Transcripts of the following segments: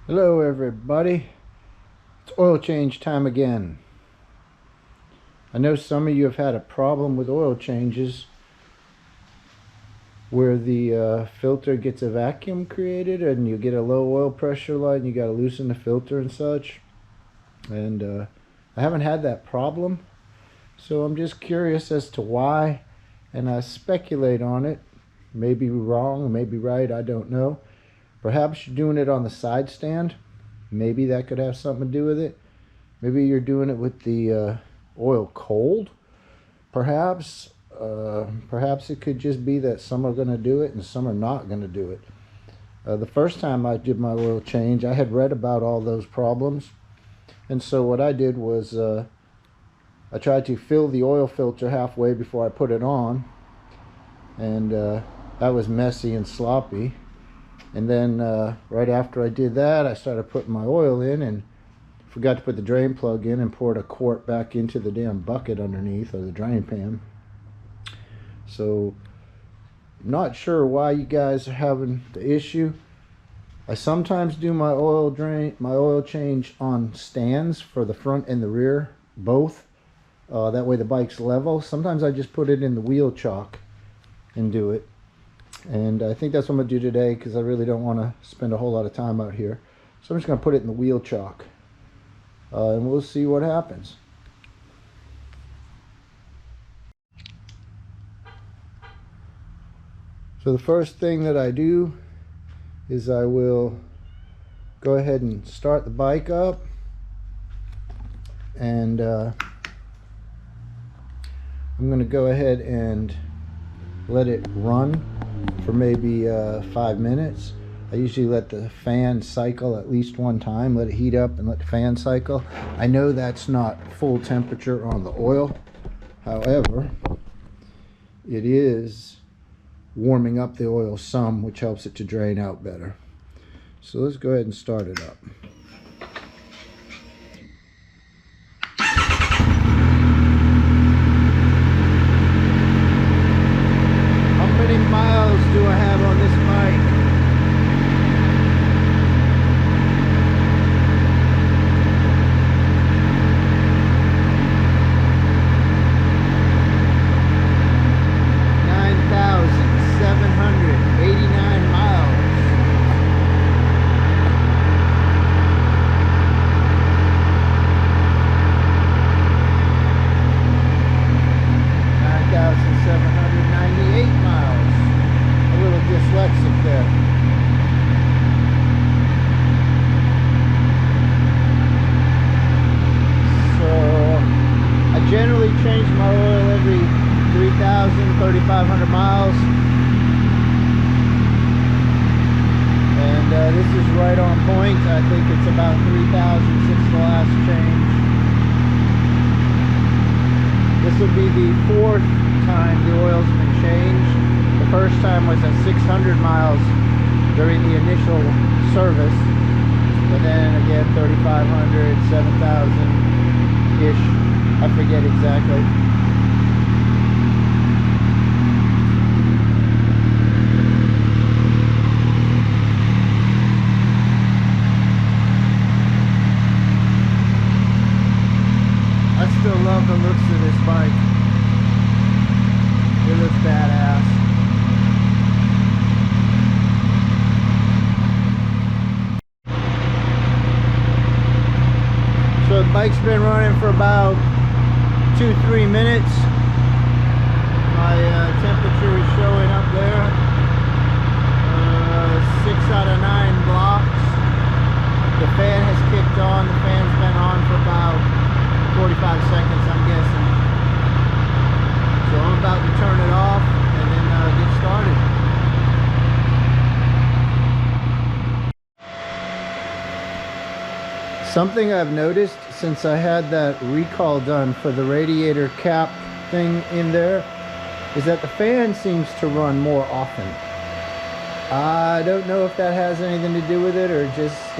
Hello everybody, it's oil change time again. I know some of you have had a problem with oil changes where the filter gets a vacuum created and you get a low oil pressure light and you got to loosen the filter and such. And I haven't had that problem, so I'm just curious as to why, and I speculate on it. Maybe wrong, maybe right, I don't know. Perhaps you're doing it on the side stand. Maybe that could have something to do with it. Maybe you're doing it with the oil cold. Perhaps it could just be that some are going to do it and some are not going to do it. The first time I did my oil change, I had read about all those problems, and so what I did was I tried to fill the oil filter halfway before I put it on, and that was messy and sloppy. And then right after I did that, I started putting my oil in and forgot to put the drain plug in and poured a quart back into the damn bucket underneath, or the drain pan. So I'm not sure why you guys are having the issue. I sometimes do my oil change on stands for the front and the rear, both. That way the bike's level. Sometimes I just put it in the wheel chock and do it. And I think that's what I'm going to do today, because I really don't want to spend a whole lot of time out here. So I'm just going to put it in the wheel chock. And we'll see what happens. So the first thing that I do is I will go ahead and start the bike up, and I'm going to go ahead and let it run for maybe 5 minutes. I usually let the fan cycle at least one time, let it heat up and let the fan cycle. I know that's not full temperature on the oil. However, it is warming up the oil some, which helps it to drain out better. So let's go ahead and start it up. How many miles do I have on this bike? 9,789 miles. Dyslexic there. So I generally change my oil every 3,000, 3,500 miles, and this is right on point. I think it's about 3,000 since the last change. This will be the fourth time the oil's been changed. The first time was at 600 miles during the initial service, but then again 3,500, 7,000-ish, I forget exactly. I still love the looks of this bike. It looks badass. So the bike's been running for about 2-3 minutes. My temperature is showing up there. 6 out of 9 blocks. The fan has kicked on. The fan's been on for about 45 seconds, I'm guessing. So I'm about to turn it off and then get started. Something I've noticed since I had that recall done for the radiator cap thing in there is that the fan seems to run more often. I don't know if that has anything to do with it, or just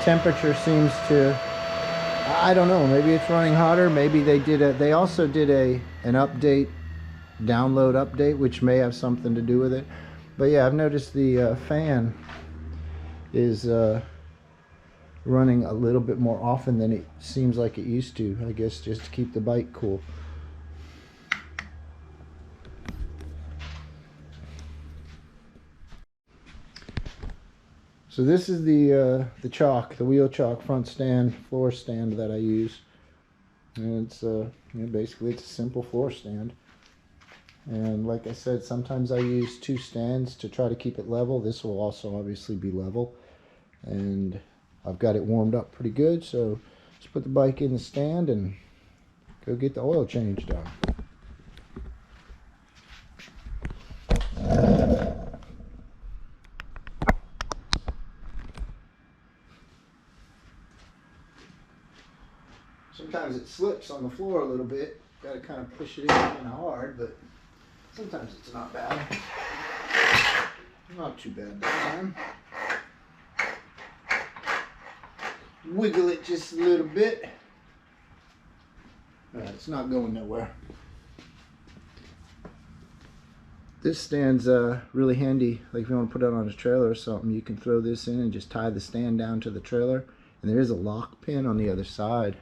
temperature seems to, I don't know, maybe it's running hotter. Maybe they also did an update, download update, which may have something to do with it. But yeah, I've noticed the fan is running a little bit more often than it seems like it used to, I guess, just to keep the bike cool. So this is the chock, the wheel chock front stand, floor stand that I use. And it's basically it's a simple floor stand. And like I said, sometimes I use two stands to try to keep it level. This will also obviously be level. And I've got it warmed up pretty good, so let's put the bike in the stand and go get the oil change done. Sometimes it slips on the floor a little bit. Got to kind of push it in kind of hard, but sometimes it's not bad. Not too bad this time. Wiggle it just a little bit. Alright, it's not going nowhere. This stand's really handy. Like if you want to put it on a trailer or something, you can throw this in and just tie the stand down to the trailer. And there is a lock pin on the other side.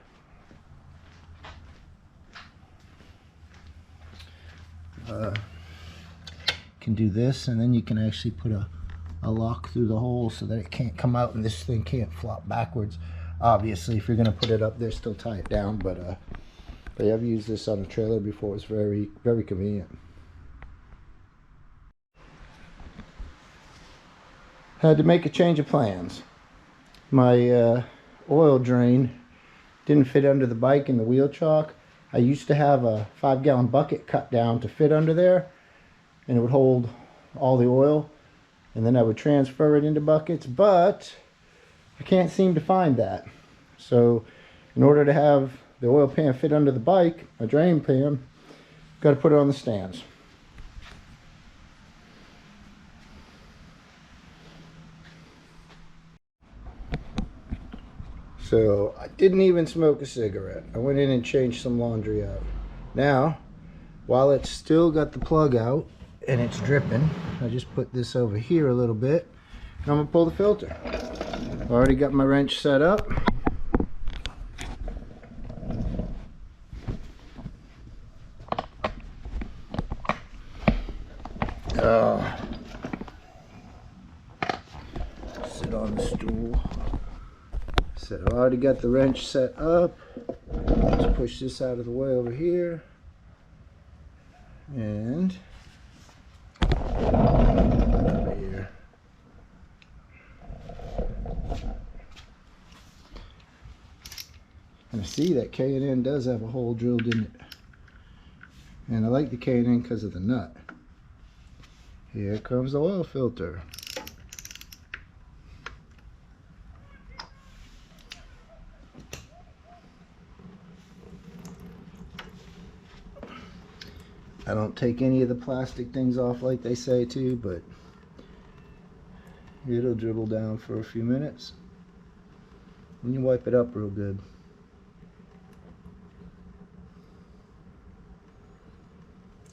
Can do this, and then you can actually put a lock through the hole so that it can't come out and this thing can't flop backwards. Obviously, if you're going to put it up there, still tie it down, but I've used this on a trailer before. It's very, very convenient. Had to make a change of plans. My oil drain didn't fit under the bike in the wheel chock. I used to have a 5-gallon bucket cut down to fit under there, and it would hold all the oil, and then I would transfer it into buckets, but I can't seem to find that. So in order to have the oil pan fit under the bike, a drain pan, got to put it on the stands. So I didn't even smoke a cigarette. I went in and changed some laundry out. Now, while it's still got the plug out and it's dripping, I just put this over here a little bit, and I'm gonna pull the filter. I've already got my wrench set up. Sit on the stool. So I already got the wrench set up. Just push this out of the way over here. And over here. And I see that K&N does have a hole drilled in it. And I like the K&N because of the nut. Here comes the oil filter. I don't take any of the plastic things off like they say to, but it'll dribble down for a few minutes. And you wipe it up real good.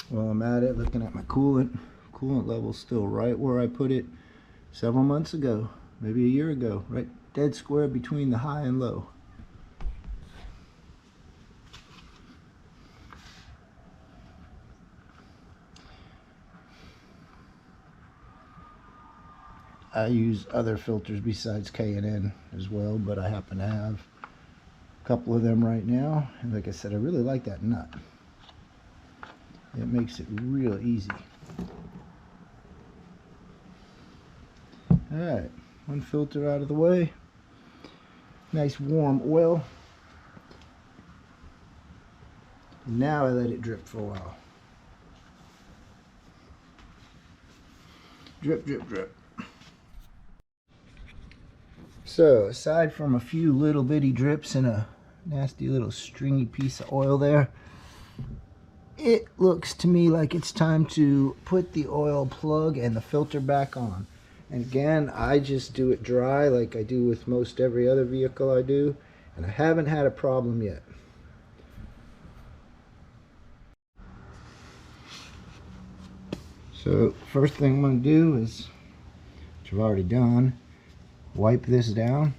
While I'm at it, looking at my coolant level's still right where I put it several months ago, maybe a year ago, right dead square between the high and low. I use other filters besides K&N as well, but I happen to have a couple of them right now. And like I said, I really like that nut. It makes it real easy. Alright, one filter out of the way. Nice warm oil. Now I let it drip for a while. Drip, drip, drip. So, aside from a few little bitty drips and a nasty little stringy piece of oil there, it looks to me like it's time to put the oil plug and the filter back on. And again, I just do it dry like I do with most every other vehicle I do, and I haven't had a problem yet. So first thing I'm going to do is, which I've already done, wipe this down.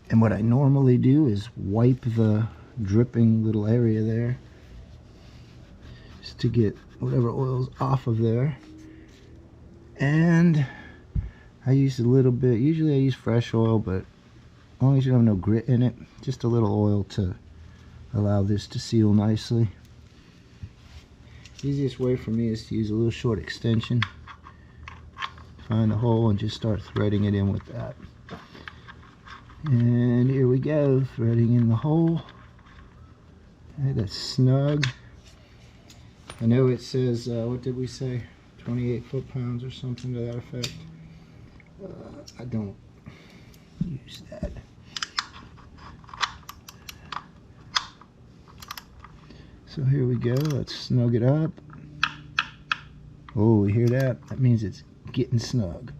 And what I normally do is wipe the dripping little area there just to get whatever oil's off of there. And I use a little bit, usually I use fresh oil, but as long as you don't have no grit in it, just a little oil to allow this to seal nicely. Easiest way for me is to use a little short extension. Find the hole and just start threading it in with that. And here we go, threading in the hole. Okay, that's snug. I know it says, what did we say? 28 foot-pounds or something to that effect. I don't use that. So here we go, let's snug it up. Oh, you hear that? That means it's getting snug.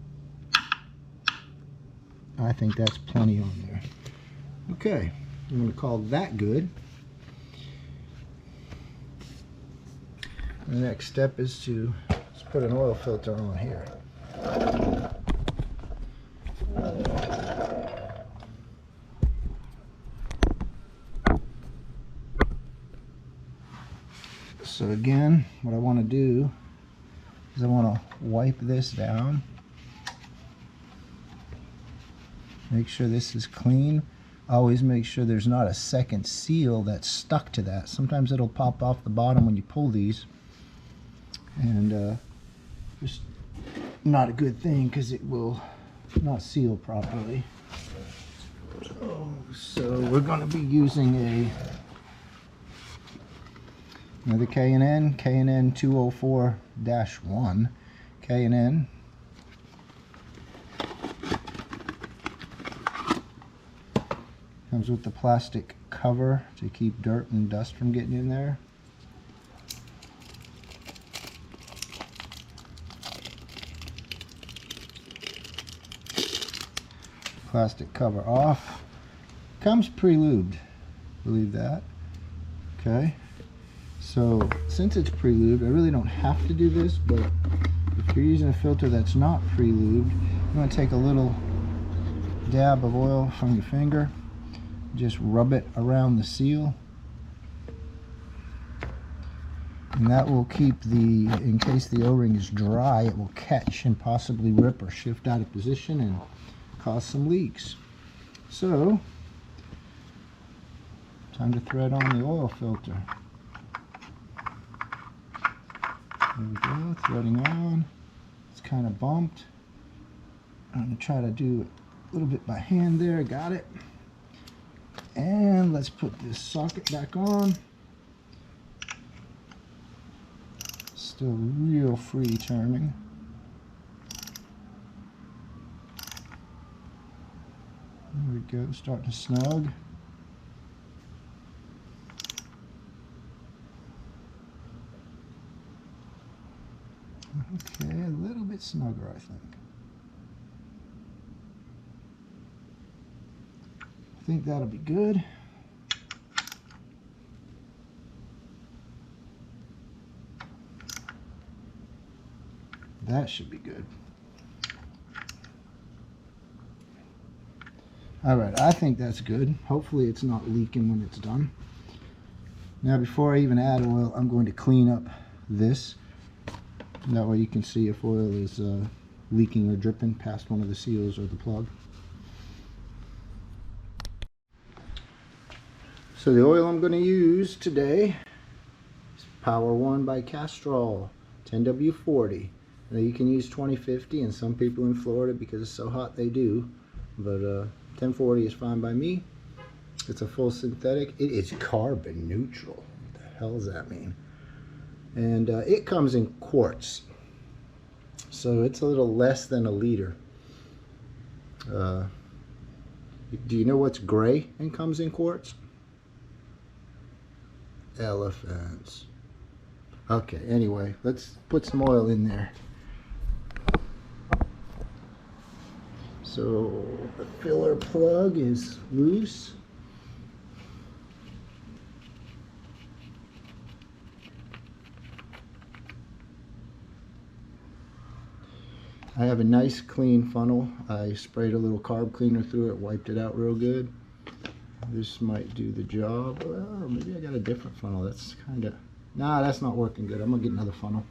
I think that's plenty on there. Okay, I'm going to call that good. The next step is to just put an oil filter on here. So again, what I want to do is I want to wipe this down. Make sure this is clean. Always make sure there's not a second seal that's stuck to that. Sometimes it'll pop off the bottom when you pull these. And just not a good thing because it will not seal properly. So we're going to be using another K&N 204-1 K&N. Comes with the plastic cover to keep dirt and dust from getting in there. Plastic cover off. Comes pre-lubed, believe that. Okay, so since it's pre-lubed, I really don't have to do this, but if you're using a filter that's not pre-lubed, you want to take a little dab of oil from your finger, just rub it around the seal, and that will keep in case the O-ring is dry, it will catch and possibly rip or shift out of position and cause some leaks. So, time to thread on the oil filter. There we go, threading on. It's kind of bumped. I'm going to try to do a little bit by hand there, got it. And let's put this socket back on. Still real free turning. There we go, starting to snug. Okay, a little bit snugger, I think. I think that'll be good. That should be good. Alright, I think that's good. Hopefully it's not leaking when it's done. Now before I even add oil, I'm going to clean up this. That way you can see if oil is leaking or dripping past one of the seals or the plug. So the oil I'm going to use today is Power One by Castrol 10W40. Now you can use 2050, and some people in Florida, because it's so hot, they do. But 1040 is fine by me. It's a full synthetic. It is carbon neutral. What the hell does that mean? And it comes in quarts. So it's a little less than a liter. Do you know what's gray and comes in quarts? Elephants. Okay, anyway, let's put some oil in there. So the filler plug is loose. I have a nice clean funnel. I sprayed a little carb cleaner through it, wiped it out real good. This might do the job. Well, maybe I got a different funnel. That's kind of... Nah, that's not working good. I'm going to get another funnel.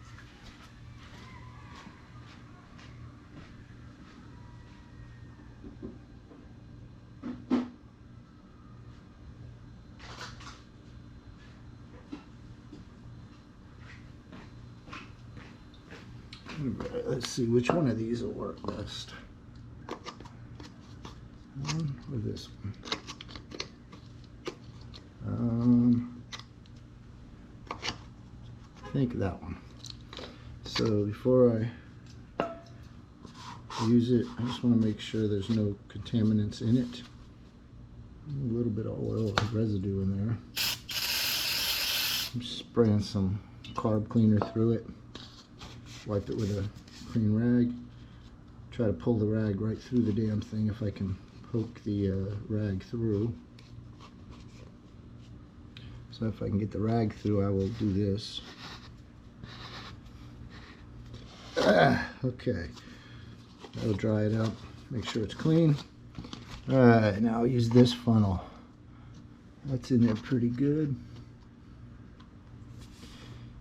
Right, let's see which one of these will work best. Or this one. I think that one. So before I use it, I just want to make sure there's no contaminants in it. A little bit of oil or residue in there. I'm spraying some carb cleaner through it. Wipe it with a clean rag. Try to pull the rag right through the damn thing if I can poke the rag through. So if I can get the rag through, I will do this. Okay. That'll dry it out. Make sure it's clean. Alright, now I'll use this funnel. That's in there pretty good.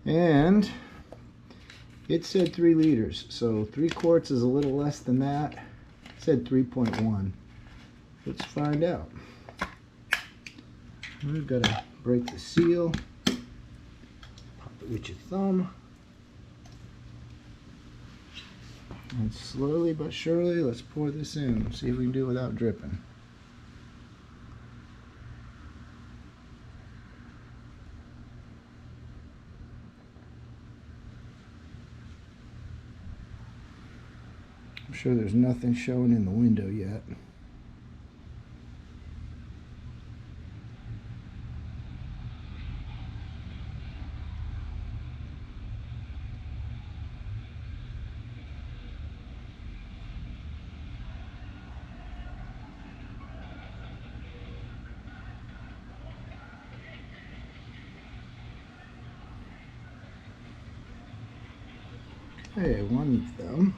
And it said 3 liters, so 3 quarts is a little less than that. It said 3.1. Let's find out. We've got to break the seal. Pop it with your thumb. And slowly but surely, let's pour this in. See if we can do it without dripping. I'm sure there's nothing showing in the window yet. Okay, one of them.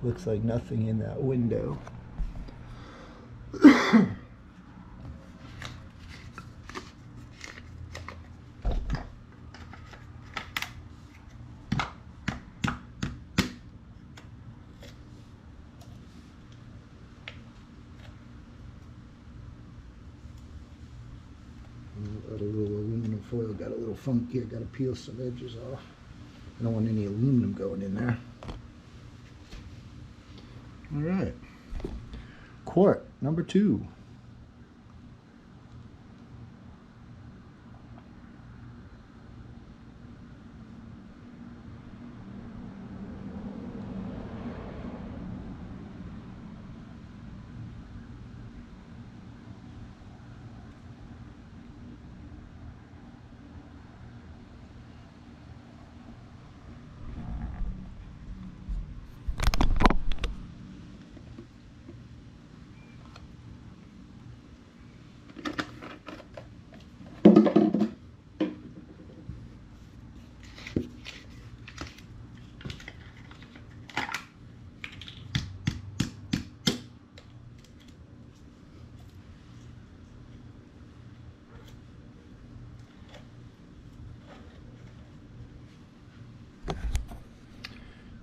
Looks like nothing in that window. A little aluminum foil got a little funky. I got to peel some edges off. I don't want any aluminum going in there. All right, quart number 2.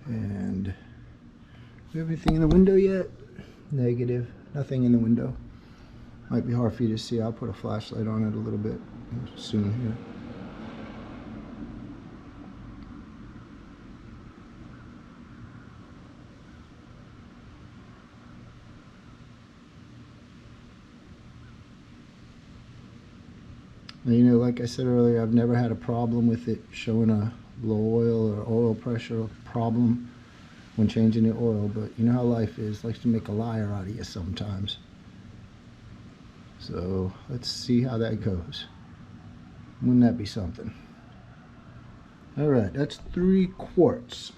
And do we have anything in the window yet? Negative. Nothing in the window. Might be hard for you to see. I'll put a flashlight on it a little bit soon here. Now, you know, like I said earlier, I've never had a problem with it showing a low oil or oil pressure problem when changing the oil, but you know how life is. It likes to make a liar out of you sometimes. So let's see how that goes. Wouldn't that be something? All right, that's 3 quarts.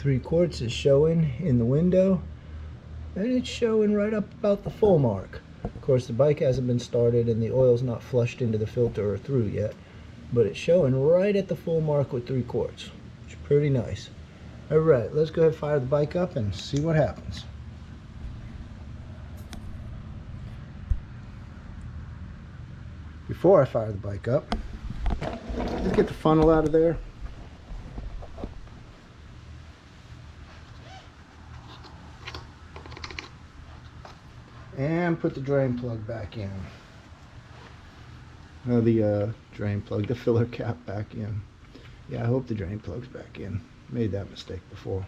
3/4 is showing in the window, and it's showing right up about the full mark. Of course, the bike hasn't been started and the oil's not flushed into the filter or through yet, but it's showing right at the full mark with 3/4, which is pretty nice. All right, let's go ahead and fire the bike up and see what happens. Before I fire the bike up, let's get the funnel out of there. And put the drain plug back in. No, the drain plug, the filler cap back in. Yeah, I hope the drain plug's back in. Made that mistake before.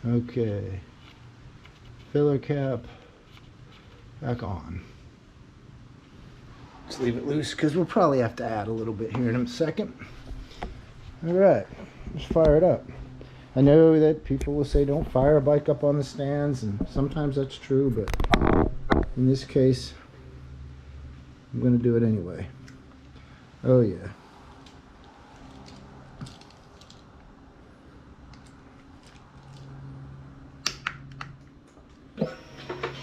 Okay. Filler cap back on. Let's leave it loose because we'll probably have to add a little bit here in a second. All right, let's fire it up. I know that people will say don't fire a bike up on the stands, and sometimes that's true, but in this case, I'm going to do it anyway. Oh yeah.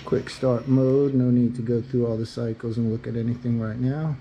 Quick start mode, no need to go through all the cycles and look at anything right now.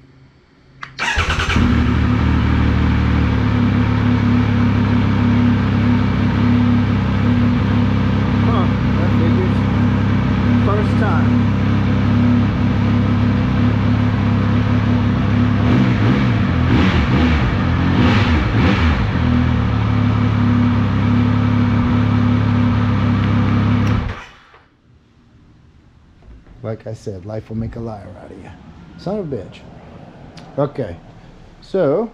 Like I said, life will make a liar out of you. Son of a bitch. Okay, so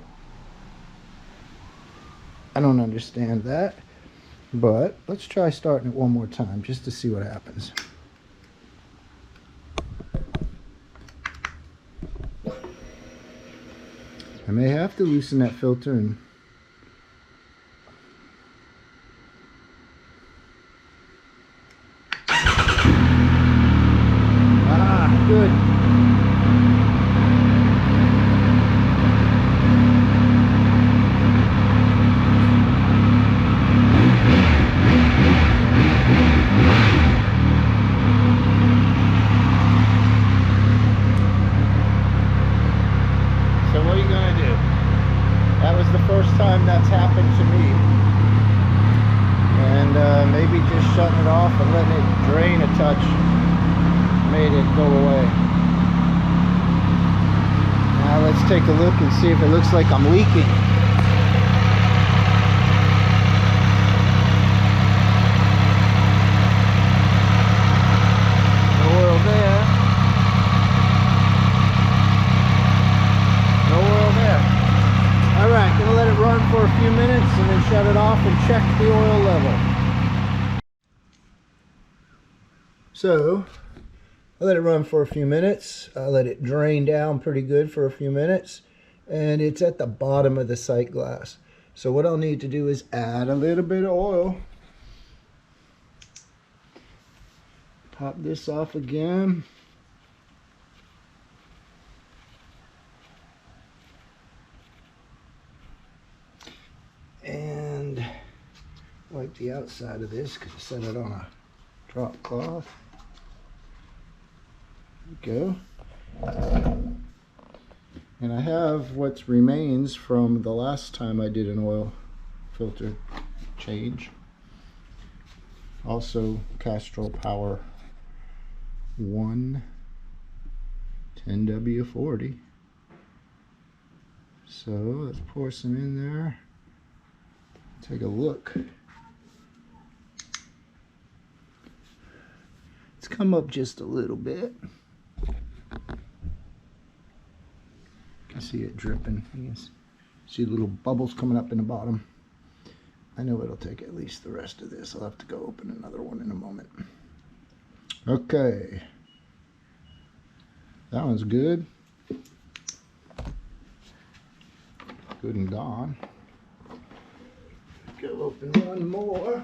I don't understand that, but let's try starting it one more time just to see what happens. I may have to loosen that filter and good. So what are you gonna do? That was the first time that's happened to me. And maybe just shutting it off and letting it drain a touch made it go away. Now let's take a look and see if it looks like I'm leaking. No oil there. No oil there. Alright, gonna let it run for a few minutes and then shut it off and check the oil level. So I let it run for a few minutes. I let it drain down pretty good for a few minutes, and it's at the bottom of the sight glass. So what I'll need to do is add a little bit of oil. Pop this off again. And wipe the outside of this because I set it on a drop cloth. Go. And I have what remains from the last time I did an oil filter change. Also Castrol Power 1 10W40. So let's pour some in there. Take a look. It's come up just a little bit. You can see it dripping. You can see little bubbles coming up in the bottom. I know it'll take at least the rest of this. I'll have to go open another one in a moment. Okay. That one's good. Good and gone. Go open one more.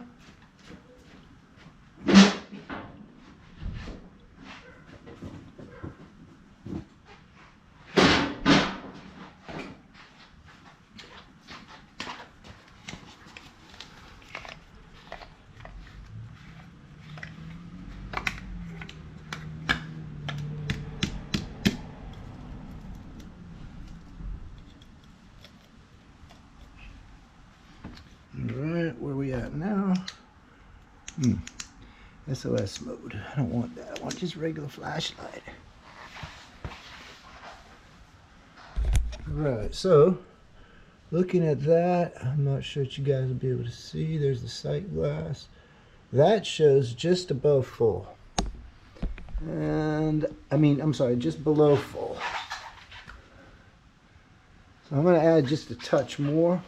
SOS mode. I don't want that. I want just regular flashlight. Right, so looking at that, I'm not sure what you guys will be able to see. There's the sight glass. That shows just above full. And, I'm sorry, just below full. So I'm going to add just a touch more.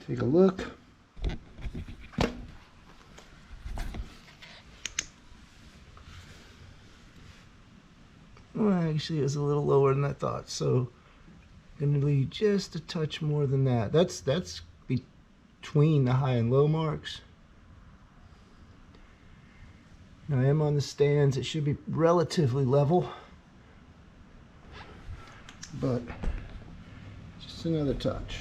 Take a look. Well, actually, it's a little lower than I thought, so I'm going to leave just a touch more than that. That's between the high and low marks. Now I am on the stands. It should be relatively level, but just another touch.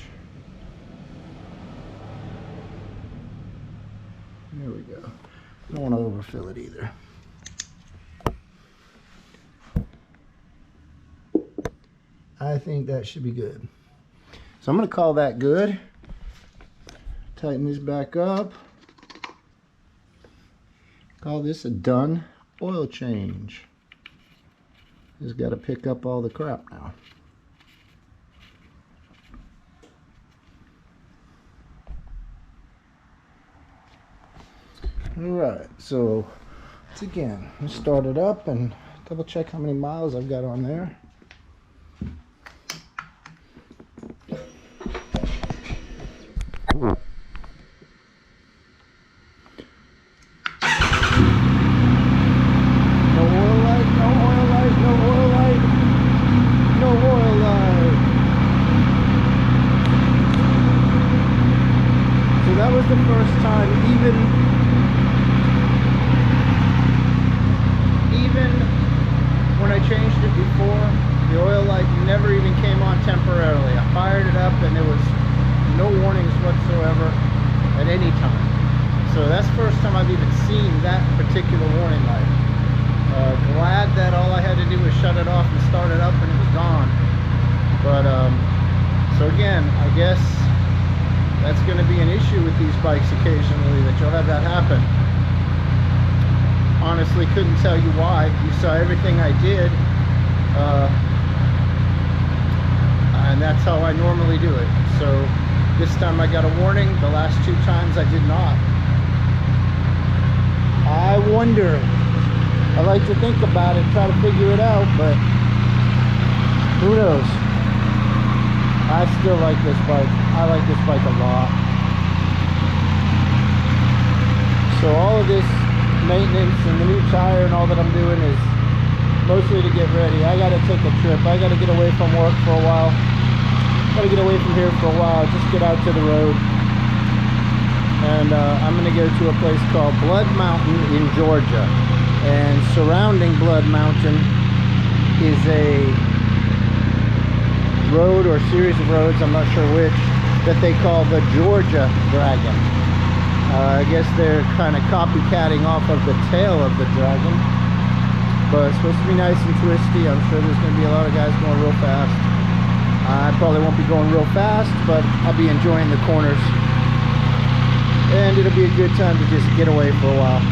There we go. Don't want to overfill it either. I think that should be good. So I'm going to call that good. Tighten this back up. Call this a done oil change. Just got to pick up all the crap now. Alright, so once again, let's start it up and double check how many miles I've got on there. The first time, even when I changed it before, the oil light never even came on temporarily. I fired it up and there was no warnings whatsoever at any time. So that's the first time I've even seen that particular warning light. Glad that all I had to do was shut it off and start it up and it was gone. But so again, I guess that's going to be an issue with these bikes occasionally, that you'll have that happen. Honestly, couldn't tell you why. You saw everything I did, and that's how I normally do it. So this time I got a warning. The last two times I did not. I wonder. I like to think about it, try to figure it out, but who knows? I still like this bike. I like this bike a lot. So all of this maintenance and the new tire and all that I'm doing is mostly to get ready. I gotta take a trip. I gotta get away from work for a while. Gotta get away from here for a while. Just get out to the road. And I'm gonna go to a place called Blood Mountain in Georgia. And surrounding Blood Mountain is a road or series of roads, I'm not sure which, that they call the Georgia Dragon. I guess they're kind of copycatting off of the tail of the dragon, but it's supposed to be nice and twisty. I'm sure there's going to be a lot of guys going real fast. I probably won't be going real fast, but I'll be enjoying the corners, and it'll be a good time to just get away for a while.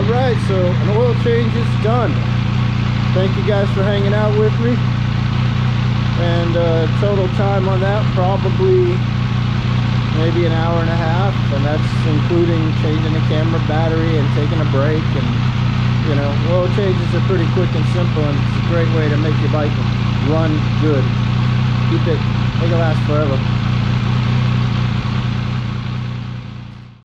Alright, so an oil change is done. Thank you guys for hanging out with me. And total time on that, probably maybe an hour and a half, and that's including changing the camera battery and taking a break. And you know, oil changes are pretty quick and simple, and it's a great way to make your bike run good. Make it last forever.